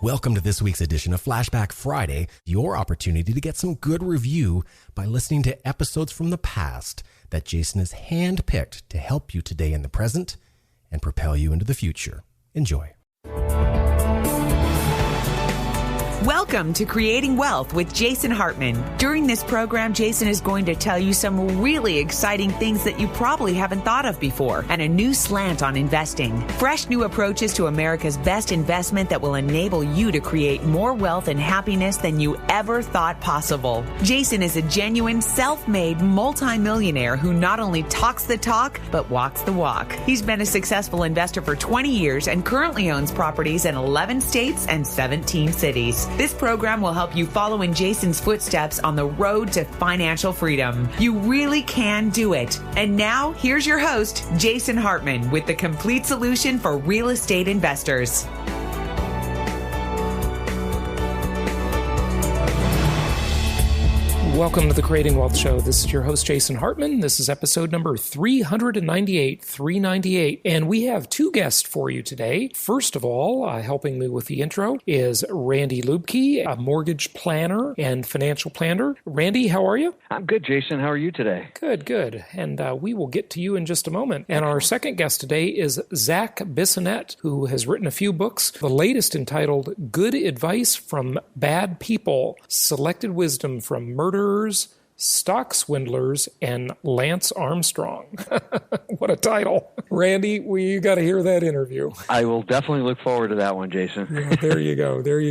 Welcome to this week's edition of Flashback Friday, your opportunity to get some good review by listening to episodes from the past that Jason has handpicked to help you today in the present and propel you into the future. Enjoy. Welcome to Creating Wealth with Jason Hartman. During this program, Jason is going to tell you some really exciting things that you probably haven't thought of before and a new slant on investing. Fresh new approaches to America's best investment that will enable you to create more wealth and happiness than you ever thought possible. Jason is a genuine self-made multimillionaire who not only talks the talk, but walks the walk. He's been a successful investor for 20 years and currently owns properties in 11 states and 17 cities. This program will help you follow in Jason's footsteps on the road to financial freedom. You really can do it. And now, here's your host, Jason Hartman, with the complete solution for real estate investors. Welcome to the Creating Wealth Show. This is your host, Jason Hartman. This is episode number 398, and we have two guests for you today. First of all, helping me with the intro is Randy Lubke, a mortgage planner and financial planner. Randy, how are you? I'm good, Jason. How are you today? Good. And we will get to you in just a moment. And our second guest today is Zac Bissonnette, who has written a few books, the latest entitled Good Advice from Bad People, Selected Wisdom from Murderers, Stock Swindlers, and Lance Armstrong. What a title. Randy, you got to hear that interview. I will definitely look forward to that one, Jason. Yeah, there you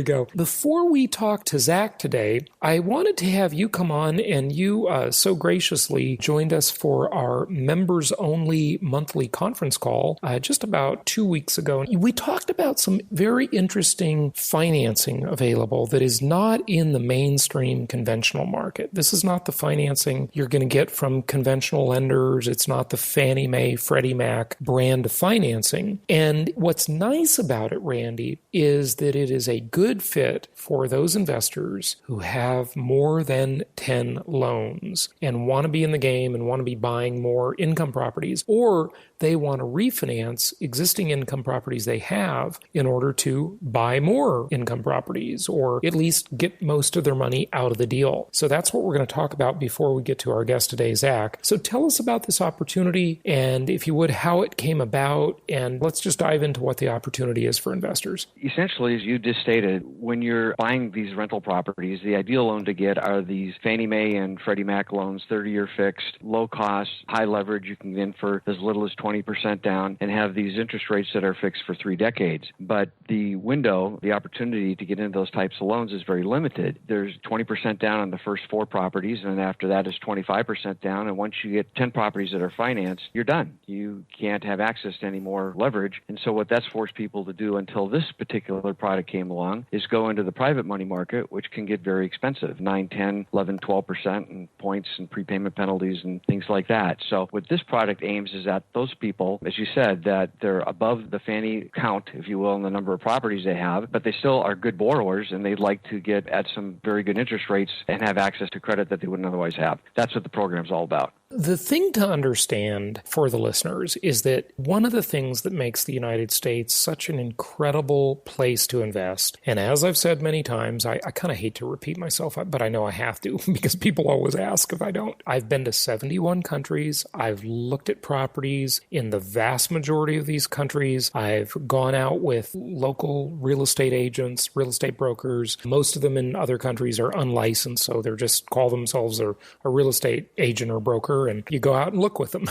go. Before we talk to Zac today, I wanted to have you come on, and you so graciously joined us for our members-only monthly conference call just about 2 weeks ago. We talked about some very interesting financing available that is not in the mainstream conventional market. This is not the financing you're going to get from conventional lenders. It's not the Fannie Mae, Freddie Mac brand of financing. And what's nice about it, Randy, is that it is a good fit for those investors who have more than 10 loans and want to be in the game and want to be buying more income properties, or they want to refinance existing income properties they have in order to buy more income properties or at least get most of their money out of the deal. So that's what we're going to talk about before we get to our guest today, Zac. So tell us about this opportunity and, if you would, how it came about, and let's just dive into what the opportunity is for investors. Essentially, as you just stated, when you're buying these rental properties, the ideal loan to get are these Fannie Mae and Freddie Mac loans, 30-year fixed, low cost, high leverage. You can get in for as little as 20% down and have these interest rates that are fixed for 3 decades. But the window, the opportunity to get into those types of loans is very limited. There's 20% down on the first 4 properties, and after that is 25% down. And once you get 10 properties that are financed, you're done. You can't have access to any more leverage. And so what that's forced people to do until this particular product came along is go into the private money market, which can get very expensive, 9, 10, 11, 12% in points and prepayment penalties and things like that. So what this product aims is at those people, as you said, that they're above the Fannie count, if you will, in the number of properties they have, but they still are good borrowers and they'd like to get at some very good interest rates and have access to credit that they wouldn't otherwise have. That's what the program's all about. The thing to understand for the listeners is that one of the things that makes the United States such an incredible place to invest, and as I've said many times, I kind of hate to repeat myself, but I know I have to because people always ask if I don't. I've been to 71 countries. I've looked at properties in the vast majority of these countries. I've gone out with local real estate agents, real estate brokers. Most of them in other countries are unlicensed, so they're just call themselves a real estate agent or broker. And you go out and look with them,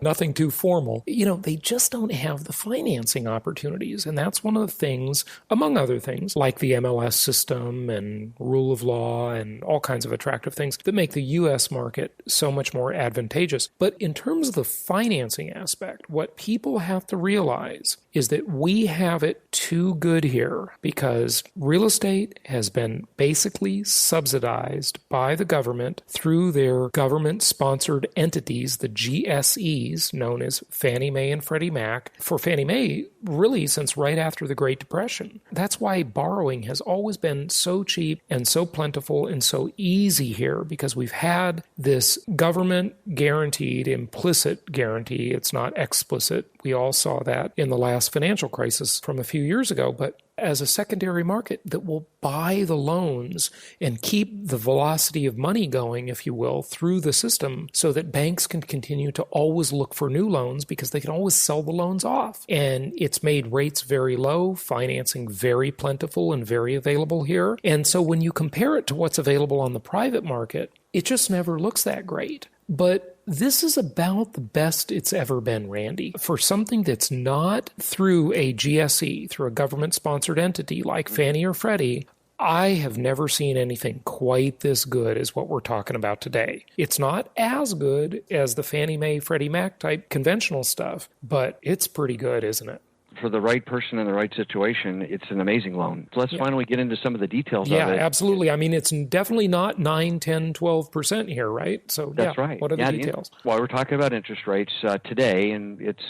nothing too formal. They just don't have the financing opportunities. And that's one of the things, among other things, like the MLS system and rule of law and all kinds of attractive things that make the U.S. market so much more advantageous. But in terms of the financing aspect, what people have to realize is that we have it too good here because real estate has been basically subsidized by the government through their government-sponsored entities, the GSEs, known as Fannie Mae and Freddie Mac. For Fannie Mae, really since right after the Great Depression. That's why borrowing has always been so cheap and so plentiful and so easy here, because we've had this government-guaranteed, implicit guarantee. It's not explicit. We all saw that in the last financial crisis from a few years ago, but as a secondary market that will buy the loans and keep the velocity of money going, if you will, through the system so that banks can continue to always look for new loans because they can always sell the loans off. And it's made rates very low, financing very plentiful and very available here. And so when you compare it to what's available on the private market, it just never looks that great. But this is about the best it's ever been, Randy. For something that's not through a GSE, through a government-sponsored entity like Fannie or Freddie, I have never seen anything quite this good as what we're talking about today. It's not as good as the Fannie Mae, Freddie Mac type conventional stuff, but it's pretty good, isn't it? For the right person in the right situation, it's an amazing loan. So let's finally get into some of the details of it. Yeah, absolutely. I mean, it's definitely not 9, 10, 12% here, right? So that's right. What are the details? While we're talking about interest rates today, and it's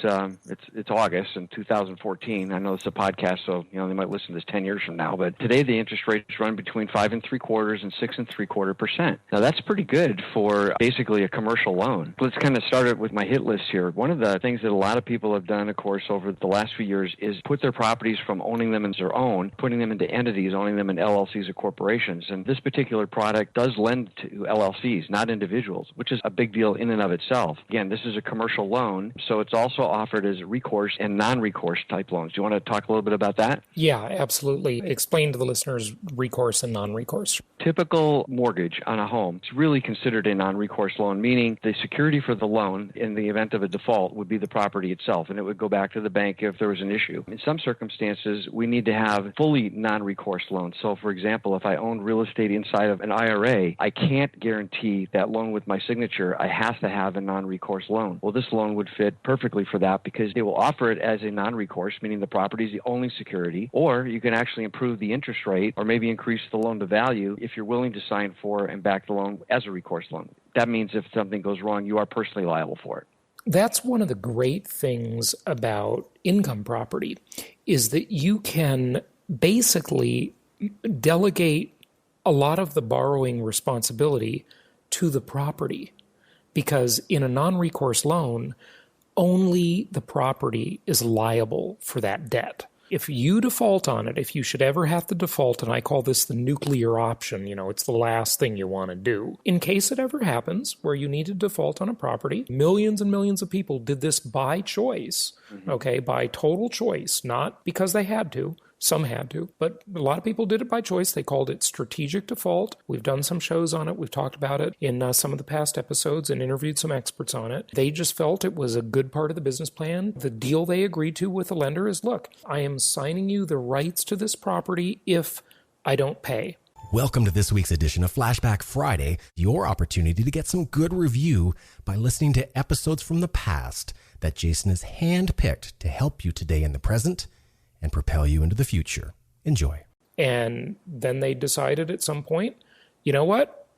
August in 2014. I know it's a podcast, so they might listen to this 10 years from now. But today the interest rates run between 5 3/4 and 6 3/4%. Now that's pretty good for basically a commercial loan. Let's kind of start it with my hit list here. One of the things that a lot of people have done, of course, over the last few years is put their properties from owning them as their own, putting them into entities, owning them in LLCs or corporations. And this particular product does lend to LLCs, not individuals, which is a big deal in and of itself. Again, this is a commercial loan, so it's also offered as recourse and non-recourse type loans. Do you want to talk a little bit about that? Yeah, absolutely. Explain to the listeners recourse and non-recourse. Typical mortgage on a home is really considered a non-recourse loan, meaning the security for the loan in the event of a default would be the property itself, and it would go back to the bank if there was an issue. In some circumstances, we need to have fully non-recourse loans. So, for example, if I own real estate inside of an IRA, I can't guarantee that loan with my signature. I have to have a non-recourse loan. Well, this loan would fit perfectly for that because they will offer it as a non-recourse, meaning the property is the only security, or you can actually improve the interest rate or maybe increase the loan to value if you're willing to sign for and back the loan as a recourse loan. That means if something goes wrong, you are personally liable for it. That's one of the great things about income property is that you can basically delegate a lot of the borrowing responsibility to the property because in a non-recourse loan, only the property is liable for that debt. If you default on it, if you should ever have to default, and I call this the nuclear option, it's the last thing you want to do. In case it ever happens where you need to default on a property, millions and millions of people did this by choice, by total choice, not because they had to. Some had to, but a lot of people did it by choice. They called it strategic default. We've done some shows on it. We've talked about it in some of the past episodes and interviewed some experts on it. They just felt it was a good part of the business plan. The deal they agreed to with the lender is, look, I am signing you the rights to this property if I don't pay. Welcome to this week's edition of Flashback Friday, your opportunity to get some good review by listening to episodes from the past that Jason has handpicked to help you today in the present and propel you into the future. Enjoy. And then they decided at some point, you know what?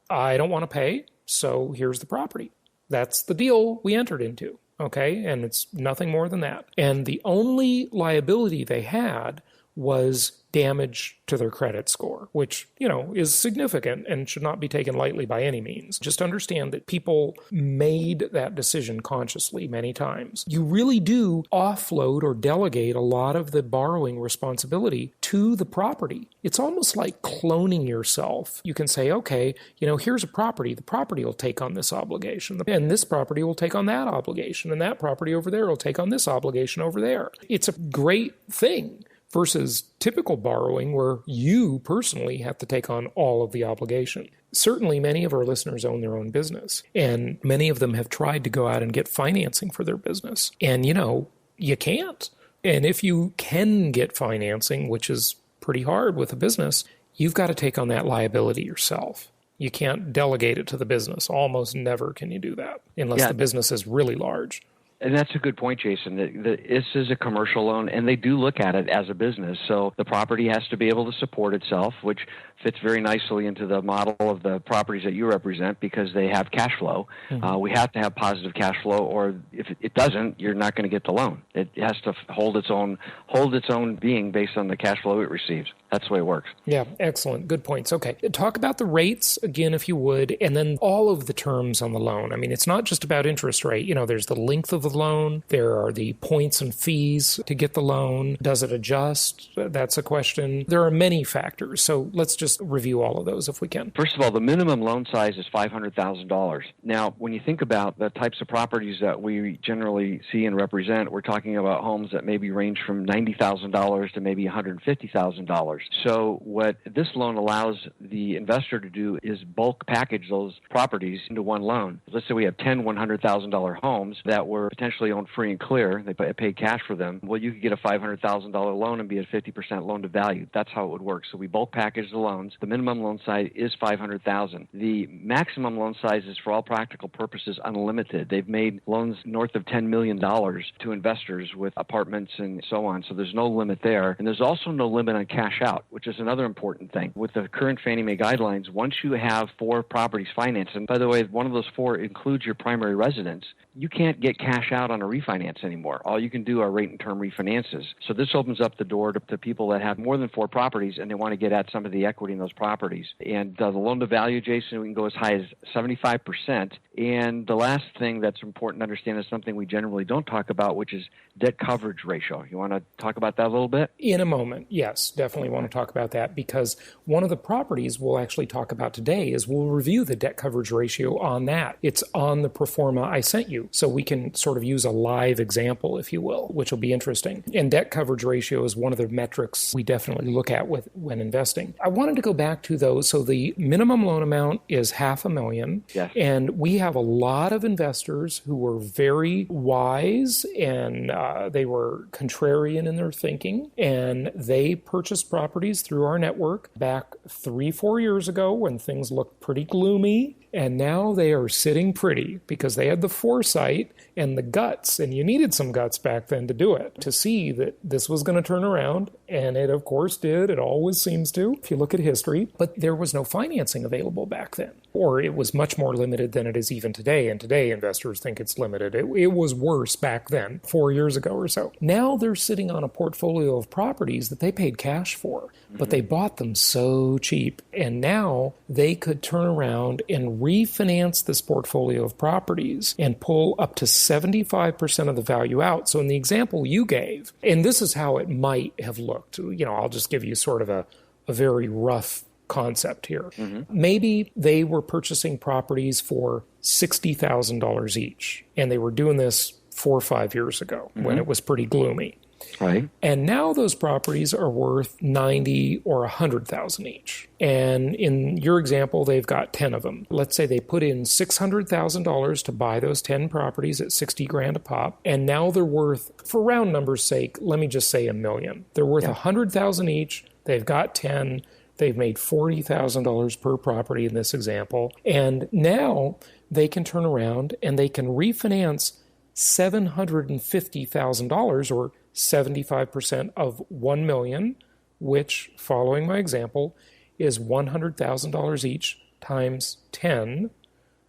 I don't want to pay, so here's the property. That's the deal we entered into, okay? And it's nothing more than that. And the only liability they had was damage to their credit score, which, is significant and should not be taken lightly by any means. Just understand that people made that decision consciously many times. You really do offload or delegate a lot of the borrowing responsibility to the property. It's almost like cloning yourself. You can say, okay, here's a property. The property will take on this obligation, and this property will take on that obligation, and that property over there will take on this obligation over there. It's a great thing. Versus typical borrowing where you personally have to take on all of the obligation. Certainly many of our listeners own their own business, and many of them have tried to go out and get financing for their business. And, you can't. And if you can get financing, which is pretty hard with a business, you've got to take on that liability yourself. You can't delegate it to the business. Almost never can you do that unless the business is really large. And that's a good point, Jason. This is a commercial loan, and they do look at it as a business. So the property has to be able to support itself, which fits very nicely into the model of the properties that you represent because they have cash flow. Mm-hmm. We have to have positive cash flow, or if it doesn't, you're not going to get the loan. It has to hold its own being based on the cash flow it receives. That's the way it works. Yeah, excellent. Good points. Okay. Talk about the rates again, if you would, and then all of the terms on the loan. I mean, it's not just about interest rate. There's the length of the the loan. There are the points and fees to get the loan. Does it adjust? That's a question. There are many factors. So let's just review all of those if we can. First of all, the minimum loan size is $500,000. Now, when you think about the types of properties that we generally see and represent, we're talking about homes that maybe range from $90,000 to maybe $150,000. So what this loan allows the investor to do is bulk package those properties into one loan. Let's say we have 10 $100,000 homes that were potentially owned free and clear. They paid cash for them. Well, you could get a $500,000 loan and be at 50% loan to value. That's how it would work. So we bulk package the loans. The minimum loan size is $500,000. The maximum loan size is, for all practical purposes, unlimited. They've made loans north of $10 million to investors with apartments and so on. So there's no limit there. And there's also no limit on cash out, which is another important thing. With the current Fannie Mae guidelines, once you have 4 properties financed, and by the way, one of those 4 includes your primary residence, you can't get cash out on a refinance anymore. All you can do are rate and term refinances. So this opens up the door to people that have more than 4 properties and they want to get at some of the equity in those properties. And the loan to value, Jason, we can go as high as 75%. And the last thing that's important to understand is something we generally don't talk about, which is debt coverage ratio. You want to talk about that a little bit? In a moment, yes, definitely want to talk about that, because one of the properties we'll actually talk about today is we'll review the debt coverage ratio on that. It's on the pro forma I sent you, so we can sort of use a live example, if you will, which will be interesting. And debt coverage ratio is one of the metrics we definitely look at when investing. I wanted to go back to those. So the minimum loan amount is $500,000. Yes. And we have a lot of investors who were very wise and they were contrarian in their thinking, and they purchased properties through our network back 3-4 years ago when things looked pretty gloomy. And now they are sitting pretty because they had the foresight and the guts, and you needed some guts back then to do it, to see that this was going to turn around. And it, of course, did. It always seems to, if you look at history. But there was no financing available back then, or it was much more limited than it is even today. And today, investors think it's limited. It was worse back then, 4 years ago or so. Now they're sitting on a portfolio of properties that they paid cash for, but they bought them so cheap. And now they could turn around and refinance this portfolio of properties and pull up to 75% of the value out. So in the example you gave, and this is how it might have looked, I'll just give you sort of a very rough concept here. Maybe they were purchasing properties for $60,000 each, and they were doing this 4 or 5 years ago when it was pretty gloomy. Right. And now those properties are worth $90,000 or $100,000 each. And in your example, they've got 10 of them. Let's say they put in $600,000 to buy those 10 properties at $60,000 a pop. And now they're worth, for round numbers' sake, let me just say $1 million. They're worth $100,000 each. They've got 10. They've made $40,000 per property in this example. And now they can turn around and they can refinance $750,000 or 75% of $1 million, which, following my example, is $100,000 each times 10.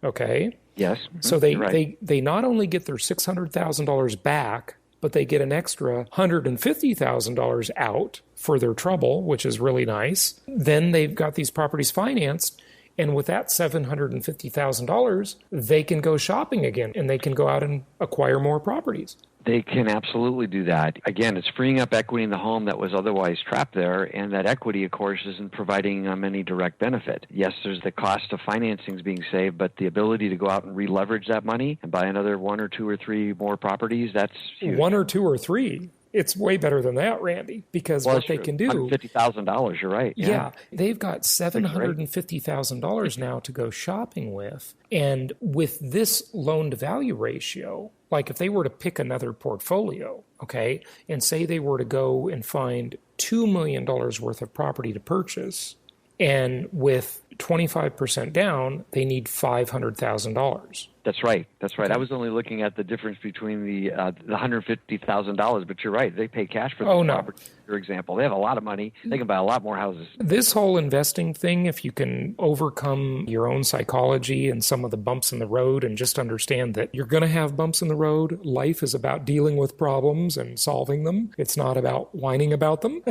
Okay? Yes. So they not only get their $600,000 back, but they get an extra $150,000 out for their trouble, which is really nice. Then they've got these properties financed, and with that $750,000, they can go shopping again, and they can go out and acquire more properties. They can absolutely do that. Again, it's freeing up equity in the home that was otherwise trapped there, and that equity, of course, isn't providing any direct benefit. Yes, there's the cost of financing being saved, but the ability to go out and re-leverage that money and buy another 1 or 2 or 3 more properties, that's huge. 1 or 2 or 3? It's way better than that, Randy, because what they can do... $150,000, you're right. Yeah, they've got $750,000 now to go shopping with. And with this loan-to-value ratio, like if they were to pick another portfolio, okay, and say they were to go and find $2 million worth of property to purchase, and with 25% down, they need $500,000. That's right. I was only looking at the difference between the $150,000, but you're right. They pay cash for the property. For example, they have a lot of money. They can buy a lot more houses. This whole investing thing, if you can overcome your own psychology and some of the bumps in the road and just understand that you're going to have bumps in the road. Life is about dealing with problems and solving them. It's not about whining about them.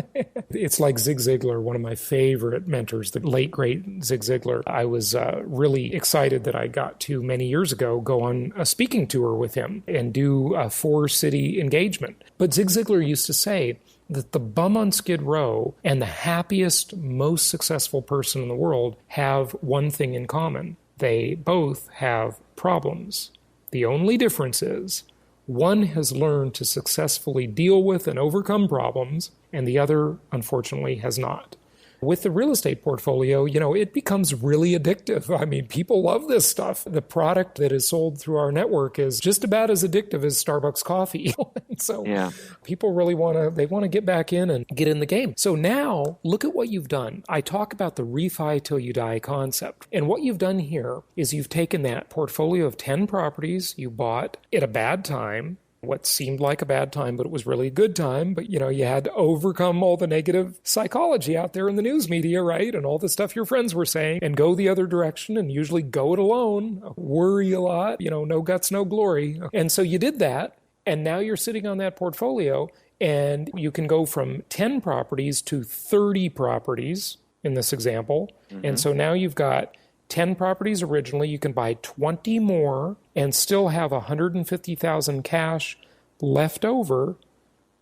It's like Zig Ziglar, one of my favorite mentors, the late, great Zig Ziglar. I was really excited that I got to many years ago ago, go on a speaking tour with him and do a 4-city engagement. But Zig Ziglar used to say that the bum on Skid Row and the happiest, most successful person in the world have one thing in common. They both have problems. The only difference is one has learned to successfully deal with and overcome problems, and the other, unfortunately, has not. With the real estate portfolio, it becomes really addictive. I mean, people love this stuff. The product that is sold through our network is just about as addictive as Starbucks coffee. So people really want to get back in and get in the game. So now look at what you've done. I talk about the refi till you die concept. And what you've done here is you've taken that portfolio of 10 properties you bought at a bad time, what seemed like a bad time, but it was really a good time. But, you had to overcome all the negative psychology out there in the news media, right? And all the stuff your friends were saying, and go the other direction, and usually go it alone, worry a lot, no guts, no glory. And so you did that. And now you're sitting on that portfolio, and you can go from 10 properties to 30 properties in this example. Mm-hmm. And so now you've got 10 properties originally, you can buy 20 more and still have $150,000 cash left over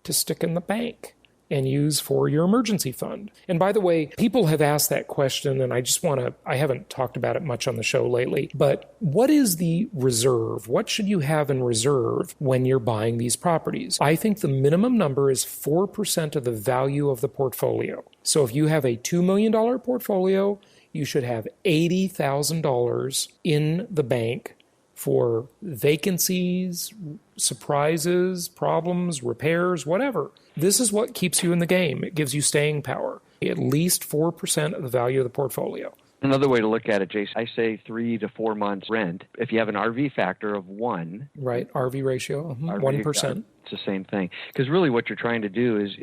to stick in the bank and use for your emergency fund. And by the way, people have asked that question, and I haven't talked about it much on the show lately, but what is the reserve? What should you have in reserve when you're buying these properties? I think the minimum number is 4% of the value of the portfolio. So if you have a $2 million portfolio, you should have $80,000 in the bank for vacancies, surprises, problems, repairs, whatever. This is what keeps you in the game. It gives you staying power. At least 4% of the value of the portfolio. Another way to look at it, Jason, I say 3 to 4 months rent. If you have an RV factor of 1. Right, RV ratio, 1%. It's the same thing. Because really what you're trying to do is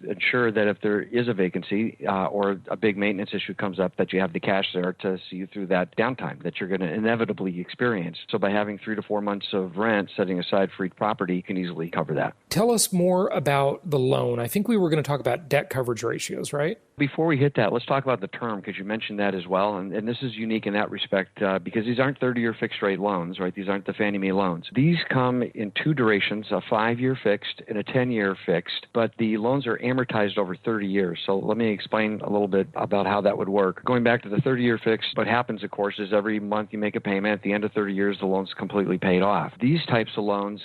ensure that if there is a vacancy or a big maintenance issue comes up, that you have the cash there to see you through that downtime that you're going to inevitably experience. So by having 3 to 4 months of rent setting aside for each property, you can easily cover that. Tell us more about the loan. I think we were going to talk about debt coverage ratios, right? Before we hit that, let's talk about the term, because you mentioned that as well. And this is unique in that respect because these aren't 30-year fixed-rate loans, right? These aren't the Fannie Mae loans. These come in 2 durations, a 5-year fixed and a 10-year fixed, but the loans are amortized over 30 years. So let me explain a little bit about how that would work. Going back to the 30-year fixed, what happens, of course, is every month you make a payment. At the end of 30 years, the loan's completely paid off. These types of loans,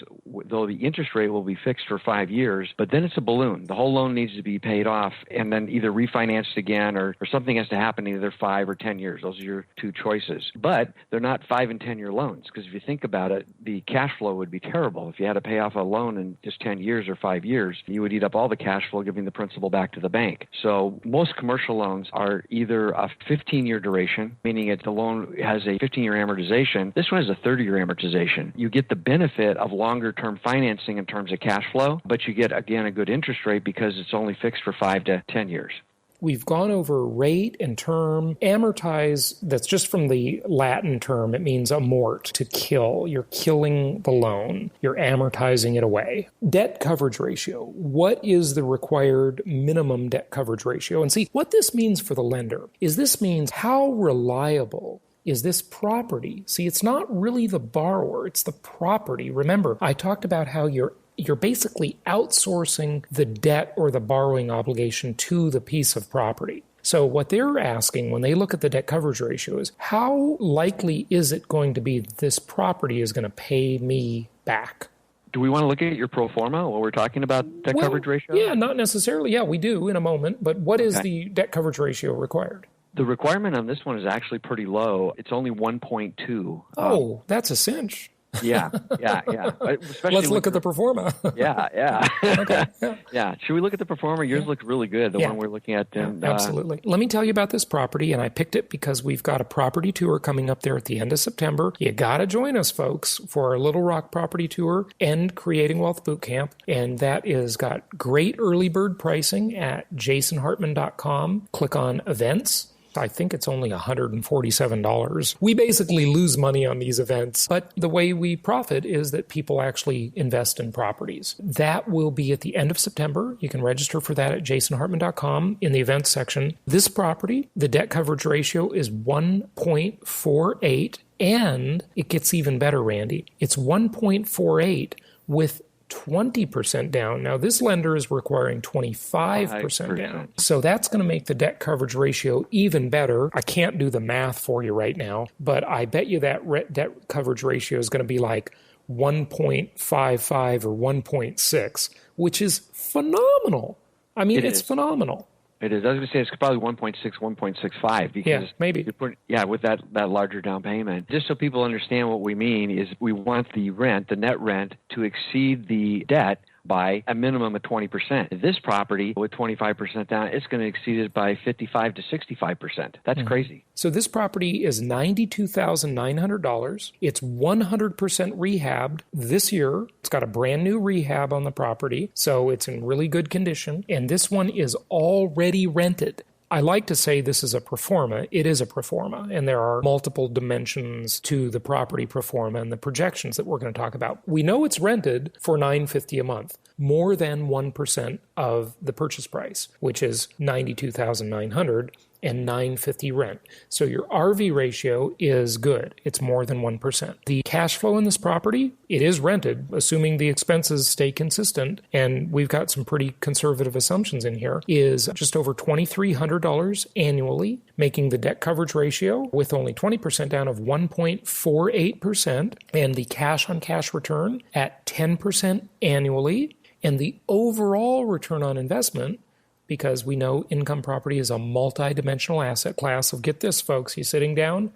though the interest rate will be fixed for 5 years, but then it's a balloon. The whole loan needs to be paid off and then either refinanced again or something has to happen in either 5 or 10 years. Those are your 2 choices. But they're not 5 and 10-year loans, because if you think about it, the cash flow would be terrible. If you had to pay off a loan in just 10 years or 5 years, you would eat up all the cash flow, giving the principal back to the bank. So most commercial loans are either a 15-year duration, meaning the loan has a 15-year amortization. This one has a 30-year amortization. You get the benefit of longer-term financing in terms of cash flow, but you get, again, a good interest rate because it's only fixed for 5 to 10 years. We've gone over rate and term. Amortize, that's just from the Latin term. It means amort, to kill. You're killing the loan. You're amortizing it away. Debt coverage ratio. What is the required minimum debt coverage ratio? And see, what this means for the lender is this means how reliable is this property? See, it's not really the borrower, it's the property. Remember, I talked about how you're basically outsourcing the debt or the borrowing obligation to the piece of property. So what they're asking when they look at the debt coverage ratio is, how likely is it going to be that this property is going to pay me back? Do we want to look at your pro forma while we're talking about debt coverage ratio? Yeah, not necessarily. Yeah, we do in a moment. But what is the debt coverage ratio required? The requirement on this one is actually pretty low. It's only 1.2. Oh, that's a cinch. Yeah. Let's look at the performa. Okay. Yeah. Should we look at the performa? Yours looks really good, the one we're looking at. Absolutely. Let me tell you about this property, and I picked it because we've got a property tour coming up there at the end of September. You got to join us, folks, for our Little Rock property tour and Creating Wealth Bootcamp, and that is got great early bird pricing at jasonhartman.com. Click on events. I think it's only $147. We basically lose money on these events, but the way we profit is that people actually invest in properties. That will be at the end of September. You can register for that at jasonhartman.com in the events section. This property, the debt coverage ratio is 1.48, and it gets even better, Randy. It's 1.48 with 20% down. Now, this lender is requiring 25% down. So that's going to make the debt coverage ratio even better. I can't do the math for you right now, but I bet you that debt coverage ratio is going to be like 1.55 or 1.6, which is phenomenal. I mean, it's phenomenal. It is. I was going to say it's probably 1.6, 1.65 because maybe. With that larger down payment. Just so people understand what we mean is we want the net rent, to exceed the debt by a minimum of 20%. This property with 25% down, it's going to exceed it by 55 to 65%. That's crazy. So this property is $92,900. It's 100% rehabbed this year. It's got a brand new rehab on the property, so it's in really good condition. And this one is already rented. I like to say this is a pro forma. It is a pro forma, and there are multiple dimensions to the property pro forma and the projections that we're going to talk about. We know it's rented for $950 a month, more than 1% of the purchase price, which is $92,900 and $950 rent. So your RV ratio is good. It's more than 1%. The cash flow in this property, it is rented, assuming the expenses stay consistent, and we've got some pretty conservative assumptions in here, is just over $2,300 annually, making the debt coverage ratio with only 20% down of 1.48%, and the cash-on-cash return at 10% annually, and the overall return on investment, because we know income property is a multi-dimensional asset class. So get this, folks, you sitting down,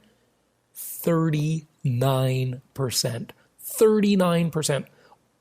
39%. 39%.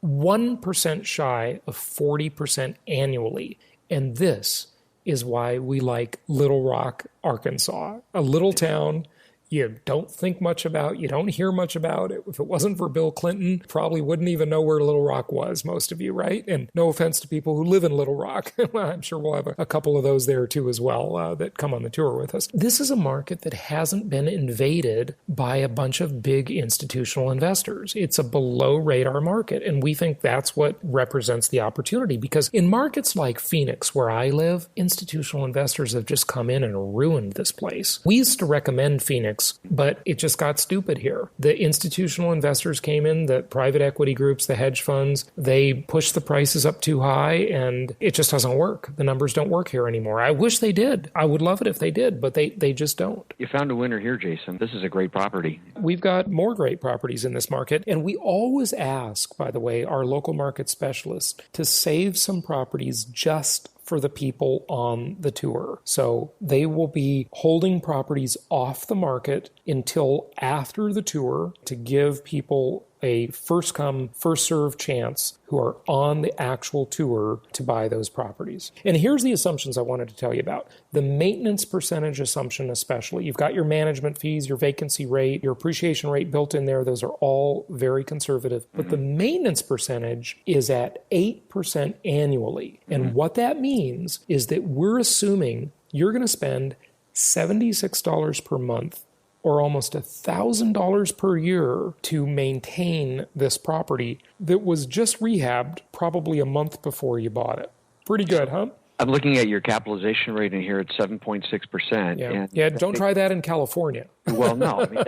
1% shy of 40% annually. And this is why we like Little Rock, Arkansas, a little town you don't think much about, you don't hear much about. If it wasn't for Bill Clinton, probably wouldn't even know where Little Rock was, most of you, right? And no offense to people who live in Little Rock. I'm sure we'll have a couple of those there too as well that come on the tour with us. This is a market that hasn't been invaded by a bunch of big institutional investors. It's a below radar market, and we think that's what represents the opportunity, because in markets like Phoenix, where I live, institutional investors have just come in and ruined this place. We used to recommend Phoenix, but it just got stupid here. The institutional investors came in, the private equity groups, the hedge funds, they pushed the prices up too high, and it just doesn't work. The numbers don't work here anymore. I wish they did. I would love it if they did, but they just don't. You found a winner here, Jason. This is a great property. We've got more great properties in this market, and we always ask, by the way, our local market specialists to save some properties just for the people on the tour. So they will be holding properties off the market until after the tour to give people a first come, first served chance who are on the actual tour to buy those properties. And here's the assumptions I wanted to tell you about. The maintenance percentage assumption especially. You've got your management fees, your vacancy rate, your appreciation rate built in there. Those are all very conservative. But the maintenance percentage is at 8% annually. And what that means is that we're assuming you're going to spend $76 per month or almost $1,000 per year to maintain this property that was just rehabbed probably a month before you bought it. Pretty good, huh? I'm looking at your capitalization rate in here at 7.6%. Yeah, don't try that in California. Well, no. I mean,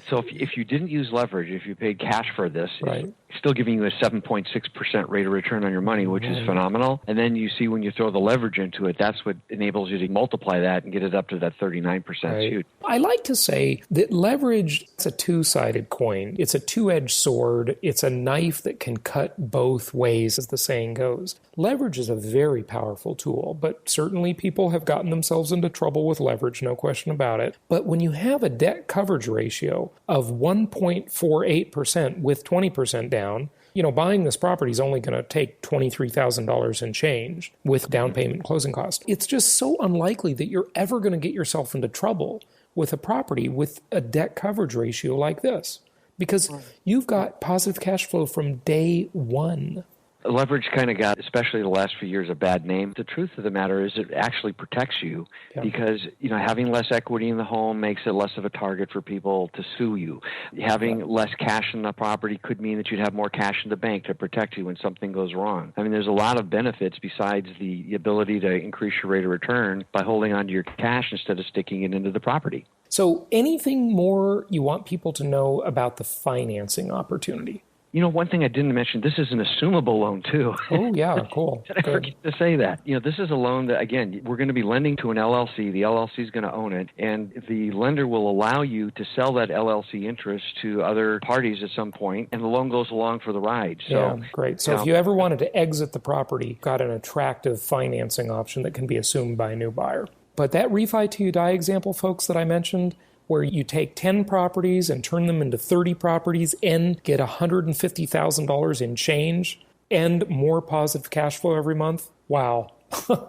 so if you didn't use leverage, if you paid cash for this, right, it's still giving you a 7.6% rate of return on your money, which is phenomenal. And then you see when you throw the leverage into it, that's what enables you to multiply that and get it up to that 39%. Right. Huge. I like to say that leverage is a two-sided coin. It's a two-edged sword. It's a knife that can cut both ways, as the saying goes. Leverage is a very powerful tool, but certainly people have gotten themselves into trouble with leverage, no question about it. But when you have a debt coverage ratio of 1.48% with 20% down, buying this property is only going to take $23,000 and change with down payment and closing costs. It's just so unlikely that you're ever going to get yourself into trouble with a property with a debt coverage ratio like this, because you've got positive cash flow from day one. Leverage kind of got, especially the last few years, a bad name. The truth of the matter is it actually protects you because, having less equity in the home makes it less of a target for people to sue you. Having less cash in the property could mean that you'd have more cash in the bank to protect you when something goes wrong. I mean, there's a lot of benefits besides the ability to increase your rate of return by holding onto your cash instead of sticking it into the property. So anything more you want people to know about the financing opportunity? One thing I didn't mention, this is an assumable loan, too. Oh, yeah, cool. I forget to say that. This is a loan that, again, we're going to be lending to an LLC. The LLC is going to own it, and the lender will allow you to sell that LLC interest to other parties at some point, and the loan goes along for the ride. So, yeah, great. So if you ever wanted to exit the property, got an attractive financing option that can be assumed by a new buyer. But that refi till you die example, folks, that I mentioned, where you take 10 properties and turn them into 30 properties and get $150,000 in change and more positive cash flow every month. Wow.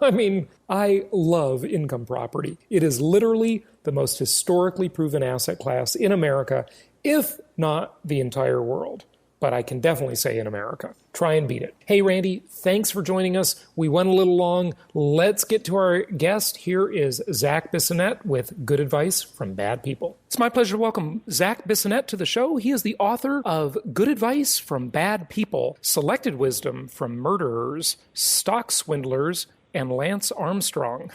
I mean, I love income property. It is literally the most historically proven asset class in America, if not the entire world. But I can definitely say in America. Try and beat it. Hey, Randy, thanks for joining us. We went a little long. Let's get to our guest. Here is Zac Bissonnette with good advice from bad people. It's my pleasure to welcome Zac Bissonnette to the show. He is the author of Good Advice from Bad People, Selected Wisdom from Murderers, Stock Swindlers, and Lance Armstrong.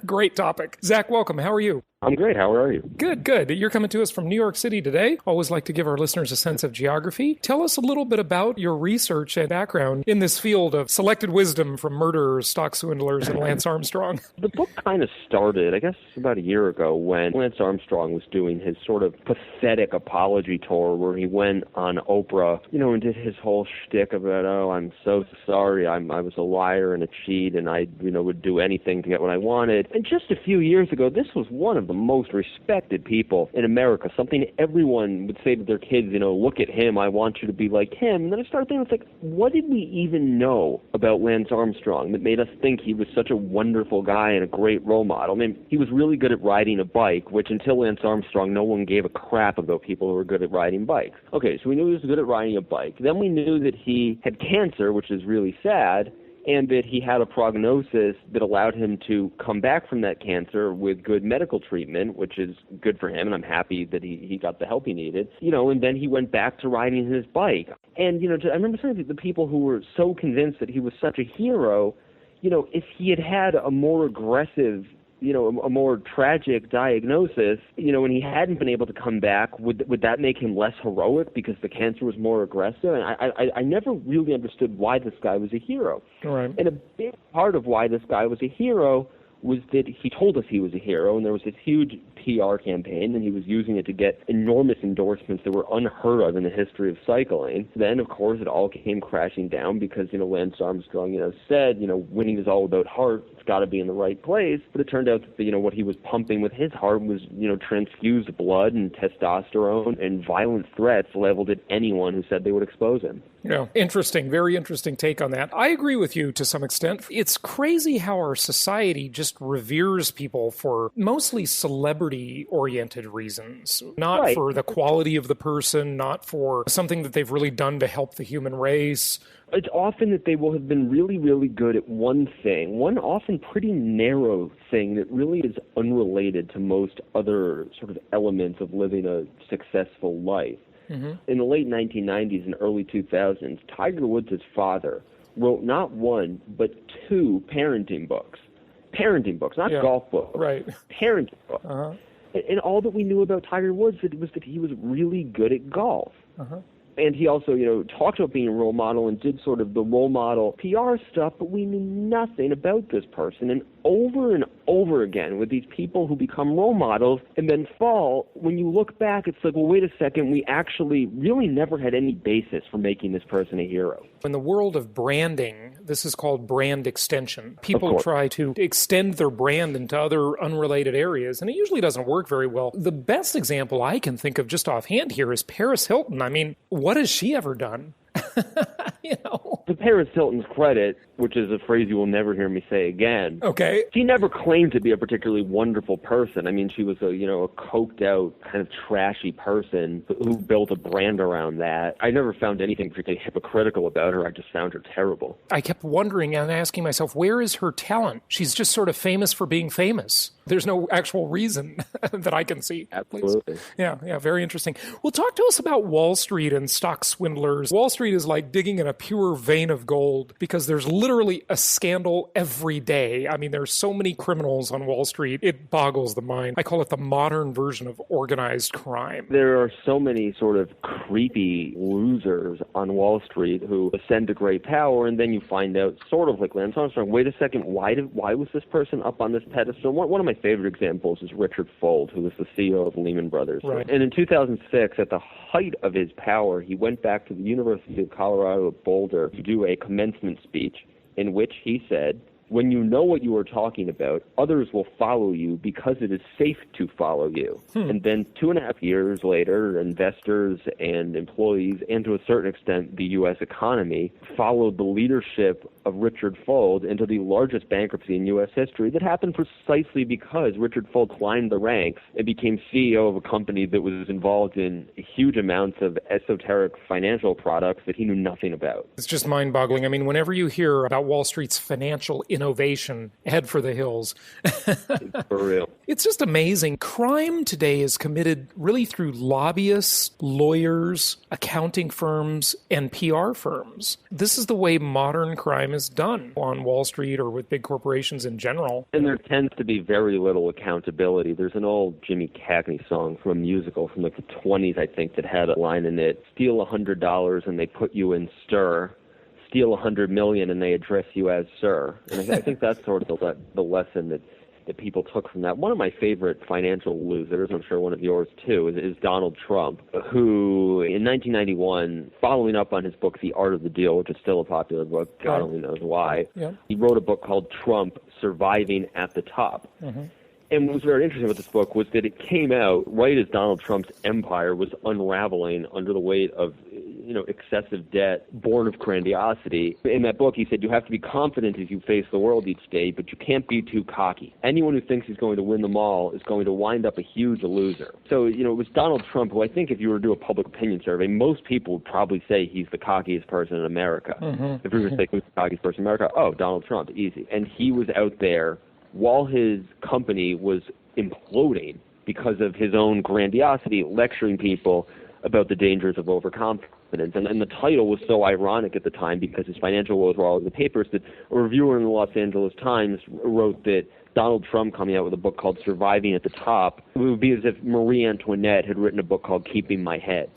Great topic. Zac, welcome. How are you? I'm great. How are you? Good, good. You're coming to us from New York City today. Always like to give our listeners a sense of geography. Tell us a little bit about your research and background in this field of selected wisdom from murderers, stock swindlers, and Lance Armstrong. The book kind of started, I guess, about a year ago when Lance Armstrong was doing his sort of pathetic apology tour where he went on Oprah, and did his whole shtick about, I'm so sorry, I was a liar and a cheat, and I, would do anything to get what I wanted. And just a few years ago, this was one of the most respected people in America, something everyone would say to their kids, look at him, I want you to be like him. And then I started thinking, it's like, what did we even know about Lance Armstrong that made us think he was such a wonderful guy and a great role model? I mean, he was really good at riding a bike, which until Lance Armstrong, no one gave a crap about people who were good at riding bikes. Okay, so we knew he was good at riding a bike. Then we knew that he had cancer, which is really sad, and that he had a prognosis that allowed him to come back from that cancer with good medical treatment, which is good for him, and I'm happy that he got the help he needed. And then he went back to riding his bike. And, I remember saying to the people who were so convinced that he was such a hero, if he had a more aggressive, a more tragic diagnosis, and he hadn't been able to come back, would that make him less heroic because the cancer was more aggressive? And I never really understood why this guy was a hero. Right. And a big part of why this guy was a hero was that he told us he was a hero, and there was this huge PR campaign, and he was using it to get enormous endorsements that were unheard of in the history of cycling. Then, of course, it all came crashing down because, Lance Armstrong, said, winning is all about heart. It's got to be in the right place. But it turned out that, what he was pumping with his heart was, transfused blood and testosterone and violent threats leveled at anyone who said they would expose him. Yeah, interesting. Very interesting take on that. I agree with you to some extent. It's crazy how our society just reveres people for mostly celebrity-oriented reasons, not right. for the quality of the person, not for something that they've really done to help the human race. It's often that they will have been really, really good at one thing, one often pretty narrow thing that really is unrelated to most other sort of elements of living a successful life. Mm-hmm. In the late 1990s and early 2000s, Tiger Woods' father wrote not one, but two parenting books. Parenting books, not golf books. Right. Parenting books. Uh-huh. And all that we knew about Tiger Woods was that he was really good at golf. Uh-huh. And he also, talked about being a role model and did sort of the role model PR stuff, but we knew nothing about this person. And over again with these people who become role models and then fall, when you look back, it's like, well, wait a second, we actually really never had any basis for making this person a hero. In the world of branding, this is called brand extension. People try to extend their brand into other unrelated areas, and it usually doesn't work very well. The best example I can think of just offhand here is Paris Hilton. I mean, what has she ever done? To Paris Hilton's credit, which is a phrase you will never hear me say again. Okay. She never claimed to be a particularly wonderful person. I mean, she was a coked out, kind of trashy person who built a brand around that. I never found anything particularly hypocritical about her. I just found her terrible. I kept wondering and asking myself, where is her talent? She's just sort of famous for being famous. There's no actual reason that I can see. Absolutely. Yeah, very interesting. Well, talk to us about Wall Street and stock swindlers. Wall Street is like digging in a pure vein of gold because there's literally a scandal every day. I mean, there's so many criminals on Wall Street. It boggles the mind. I call it the modern version of organized crime. There are so many sort of creepy losers on Wall Street who ascend to great power, and then you find out, sort of like Lance Armstrong, wait a second, why was this person up on this pedestal? One of my favorite examples is Richard Fuld, who was the CEO of Lehman Brothers. Right. And in 2006, at the height of his power, he went back to the University of Colorado at Boulder to do a commencement speech in which he said, when you know what you are talking about, others will follow you because it is safe to follow you. And then 2.5 years later, investors and employees, and to a certain extent the U.S. economy, followed the leadership of Richard Fuld into the largest bankruptcy in U.S. history that happened precisely because Richard Fuld climbed the ranks and became CEO of a company that was involved in huge amounts of esoteric financial products that he knew nothing about. It's just mind-boggling. I mean, whenever you hear about Wall Street's financial innovation, head for the hills. For real. It's just amazing. Crime today is committed really through lobbyists, lawyers, accounting firms, and PR firms. This is the way modern crime is done on Wall Street or with big corporations in general. And there tends to be very little accountability. There's an old Jimmy Cagney song from a musical from like the 20s, I think, that had a line in it, steal $100 and they put you in stir. Steal $100 million and they address you as sir. And I think that's sort of the lesson that people took from that. One of my favorite financial losers, I'm sure one of yours too, is Donald Trump, who in 1991, following up on his book, The Art of the Deal, which is still a popular book, God only knows why, he wrote a book called Trump, Surviving at the Top. Mm-hmm. And what was very interesting about this book was that it came out right as Donald Trump's empire was unraveling under the weight of excessive debt born of grandiosity. In that book, he said, you have to be confident as you face the world each day, but you can't be too cocky. Anyone who thinks he's going to win them all is going to wind up a huge loser. So, it was Donald Trump, who I think if you were to do a public opinion survey, most people would probably say he's the cockiest person in America. Mm-hmm. If we were to say who's the cockiest person in America, oh, Donald Trump, easy. And he was out there while his company was imploding because of his own grandiosity, lecturing people about the dangers of overconfidence. And the title was so ironic at the time because his financial woes were all in the papers that a reviewer in the Los Angeles Times wrote that Donald Trump coming out with a book called Surviving at the Top, it would be as if Marie Antoinette had written a book called Keeping My Head.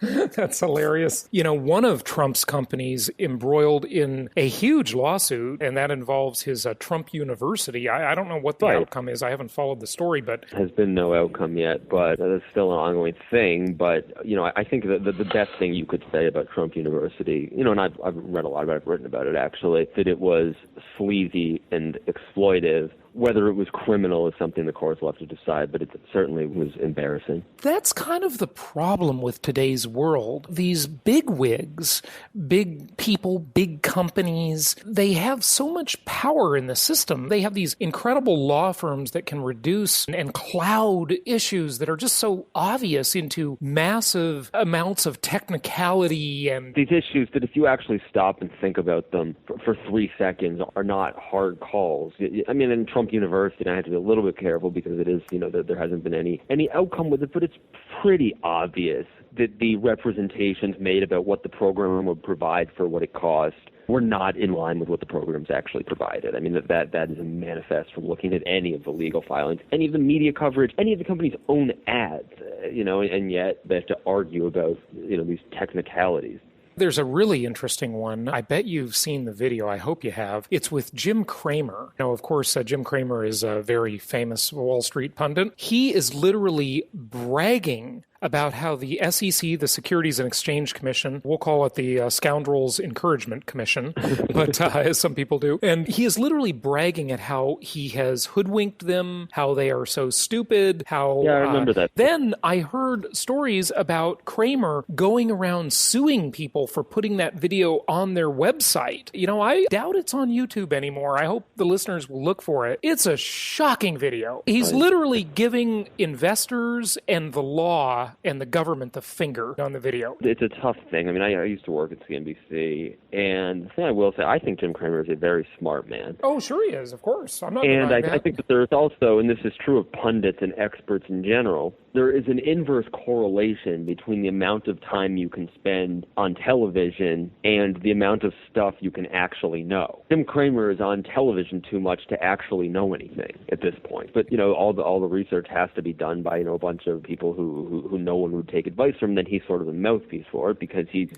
That's hilarious. One of Trump's companies embroiled in a huge lawsuit, and that involves his Trump University. I don't know what the outcome is. I haven't followed the story, but... Has been no outcome yet, but it's still an ongoing thing. But, I think that the best thing you could say about Trump University, and I've read a lot about it, I've written about it actually, that it was sleazy and exploitive. Whether it was criminal is something the courts will have to decide, but it certainly was embarrassing. That's kind of the problem with today's world. These big wigs, big people, big companies, they have so much power in the system. They have these incredible law firms that can reduce and cloud issues that are just so obvious into massive amounts of technicality. And these issues that if you actually stop and think about them for 3 seconds are not hard calls. I mean, in Trump University, and I have to be a little bit careful because it is, there hasn't been any outcome with it, but it's pretty obvious that the representations made about what the program would provide for what it cost were not in line with what the programs actually provided. I mean, that is a manifest from looking at any of the legal filings, any of the media coverage, any of the company's own ads, and yet they have to argue about, these technicalities. There's a really interesting one. I bet you've seen the video. I hope you have. It's with Jim Cramer. Of course, Jim Cramer is a very famous Wall Street pundit. He is literally bragging about how the SEC, the Securities and Exchange Commission, we'll call it the Scoundrels Encouragement Commission, but as some people do, and he is literally bragging at how he has hoodwinked them, how they are so stupid, how... Yeah, I remember that. Then I heard stories about Kramer going around suing people for putting that video on their website. You know, I doubt it's on YouTube anymore. I hope the listeners will look for it. It's a shocking video. He's literally giving investors and the law and the government the finger on the video. It's a tough thing. I mean, I used to work at CNBC, and the thing I will say, I think Jim Cramer is a very smart man. Oh, sure he is, of course. I'm not And denying that. I think that there's also, and this is true of pundits and experts in general, there is an inverse correlation between the amount of time you can spend on television and the amount of stuff you can actually know. Jim Cramer is on television too much to actually know anything at this point. But, you know, all the research has to be done by, you know, a bunch of people who no one would take advice from. Then he's sort of the mouthpiece for it because he's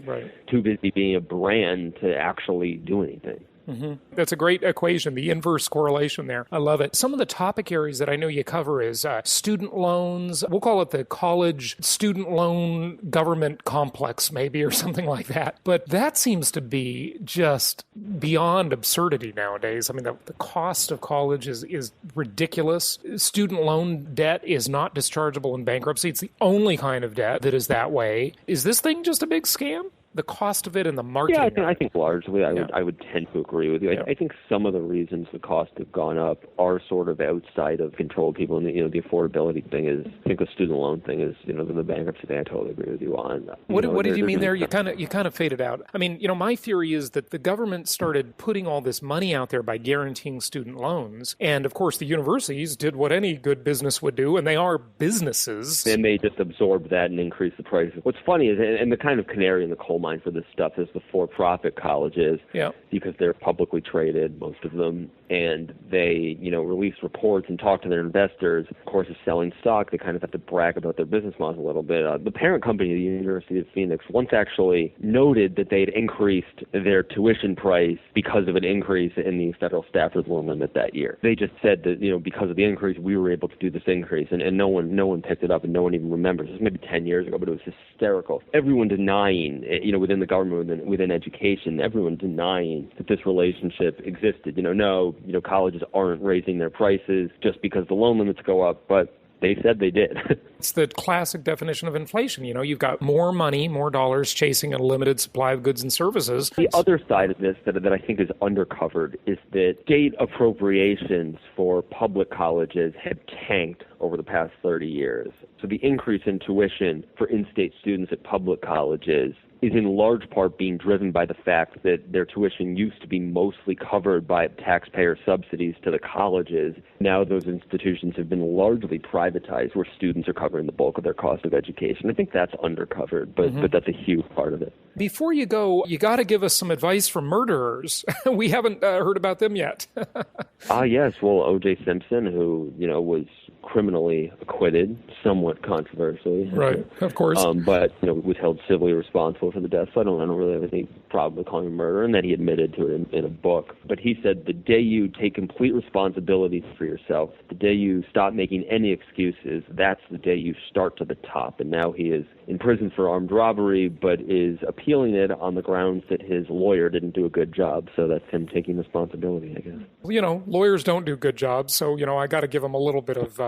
too busy being a brand to actually do anything. Mm-hmm. That's a great equation, the inverse correlation there. I love it. Some of the topic areas that I know you cover is student loans. We'll call it the college student loan government complex, maybe, or something like that. But that seems to be just beyond absurdity nowadays. I mean, the cost of college is ridiculous. Student loan debt is not dischargeable in bankruptcy. It's the only kind of debt that is that way. Is this thing just a big scam? The cost of it and the marketing. Yeah, I think largely I would tend to agree with you. I think some of the reasons the costs have gone up are sort of outside of control of people, and the affordability thing is. I think the student loan thing is, the bankruptcy thing. I totally agree with you on. What did you mean there? You kind of faded out. I mean, my theory is that the government started putting all this money out there by guaranteeing student loans, and of course the universities did what any good business would do, and they are businesses. And they just absorbed that and increased the prices. What's funny is, and the kind of canary in the coal mine for this stuff is the for-profit colleges, because they're publicly traded, most of them, and they, release reports and talk to their investors. Of course, of selling stock, they kind of have to brag about their business model a little bit. The parent company, the University of Phoenix, once actually noted that they'd increased their tuition price because of an increase in the federal staffers loan limit that year. They just said that, because of the increase, we were able to do this increase, and no one picked it up, and no one even remembers. It was maybe 10 years ago, but it was hysterical. Everyone denying, within the government, within education, everyone denying that this relationship existed. Colleges aren't raising their prices just because the loan limits go up, but they said they did. It's the classic definition of inflation. You've got more money, more dollars chasing a limited supply of goods and services. The other side of this that I think is undercovered is that state appropriations for public colleges have tanked over the past 30 years. So the increase in tuition for in-state students at public colleges is in large part being driven by the fact that their tuition used to be mostly covered by taxpayer subsidies to the colleges. Now those institutions have been largely privatized, where students are covering the bulk of their cost of education. I think that's undercovered, but that's a huge part of it. Before you go, you got to give us some advice for murderers. We haven't heard about them yet. Yes. Well, O.J. Simpson, who, was criminally acquitted, somewhat controversially. Right, of course. But, was held civilly responsible for the death, so I don't really have any problem with calling him murder, and that he admitted to it in a book. But he said, the day you take complete responsibility for yourself, the day you stop making any excuses, that's the day you start to the top. And now he is in prison for armed robbery, but is appealing it on the grounds that his lawyer didn't do a good job. So that's him taking responsibility, I guess. Lawyers don't do good jobs, so, I got to give him a little bit of...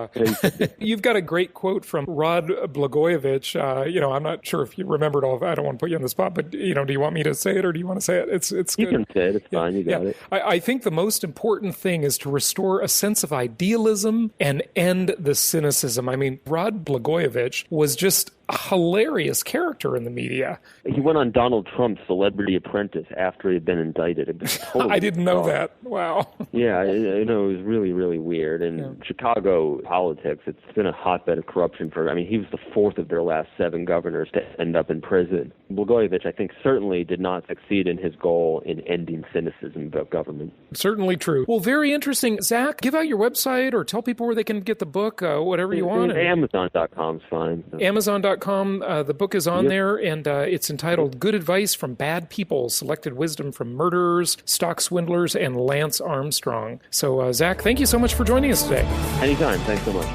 You've got a great quote from Rod Blagojevich. I'm not sure if you remembered all of it. I don't want to put you on the spot, but, do you want me to say it or do you want to say it? It's good. You can say it. It's fine. You got it. I think the most important thing is to restore a sense of idealism and end the cynicism. I mean, Rod Blagojevich was just a hilarious character in the media. He went on Donald Trump's Celebrity Apprentice after he had been indicted. It was totally I didn't know that. Wow. Yeah, it was really, really weird. And Chicago politics, it's been a hotbed of corruption he was the fourth of their last 7 governors to end up in prison. Blagojevich, I think, certainly did not succeed in his goal in ending cynicism about government. Certainly true. Well, very interesting. Zach, give out your website or tell people where they can get the book, whatever you want. Amazon.com is fine. Amazon.com. The book is on there, and it's entitled Good Advice from Bad People, Selected Wisdom from Murderers, Stock Swindlers, and Lance Armstrong. So, Zach, thank you so much for joining us today. Anytime. Thanks so much.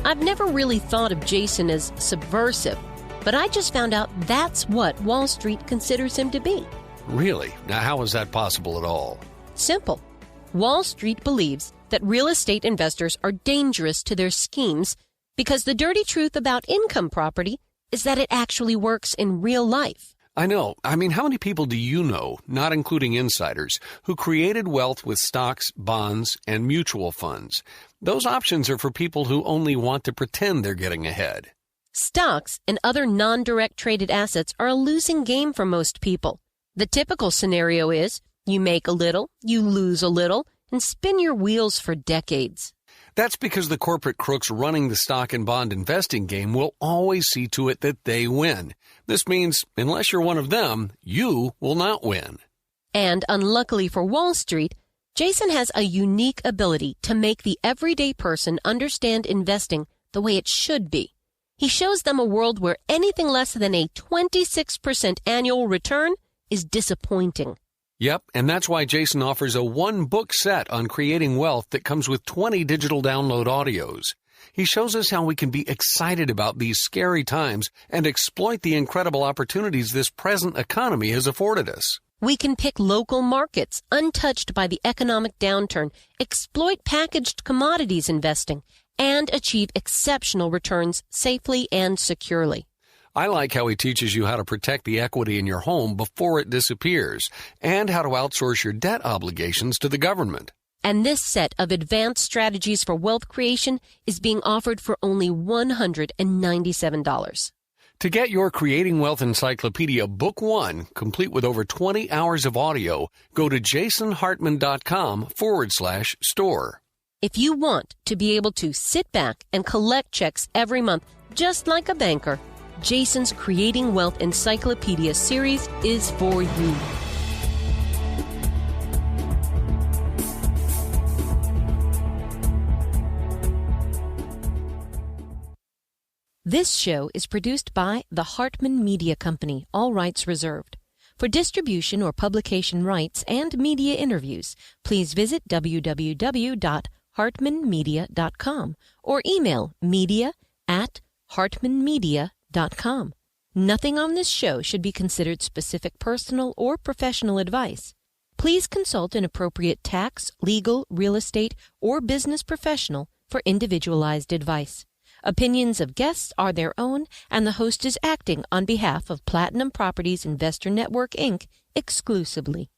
I've never really thought of Jason as subversive, but I just found out that's what Wall Street considers him to be. Really? Now, how is that possible at all? Simple. Wall Street believes that real estate investors are dangerous to their schemes because the dirty truth about income property is that it actually works in real life. I know. I mean, how many people do you know, not including insiders, who created wealth with stocks, bonds, and mutual funds? Those options are for people who only want to pretend they're getting ahead. Stocks and other non-direct traded assets are a losing game for most people. The typical scenario is you make a little, you lose a little, and spin your wheels for decades. That's because the corporate crooks running the stock and bond investing game will always see to it that they win. This means, unless you're one of them, you will not win. And unluckily for Wall Street, Jason has a unique ability to make the everyday person understand investing the way it should be. He shows them a world where anything less than a 26% annual return is disappointing. Yep, and that's why Jason offers a one-book set on creating wealth that comes with 20 digital download audios. He shows us how we can be excited about these scary times and exploit the incredible opportunities this present economy has afforded us. We can pick local markets untouched by the economic downturn, exploit packaged commodities investing, and achieve exceptional returns safely and securely. I like how he teaches you how to protect the equity in your home before it disappears and how to outsource your debt obligations to the government. And this set of advanced strategies for wealth creation is being offered for only $197. To get your Creating Wealth Encyclopedia Book 1, complete with over 20 hours of audio, go to jasonhartman.com/store. If you want to be able to sit back and collect checks every month, just like a banker, Jason's Creating Wealth Encyclopedia series is for you. This show is produced by the Hartman Media Company, all rights reserved. For distribution or publication rights and media interviews, please visit www.hartmanmedia.com or email media@hartmanmedia.com. Nothing on this show should be considered specific personal or professional advice. Please consult an appropriate tax, legal, real estate, or business professional for individualized advice. Opinions of guests are their own, and the host is acting on behalf of Platinum Properties Investor Network, Inc. exclusively.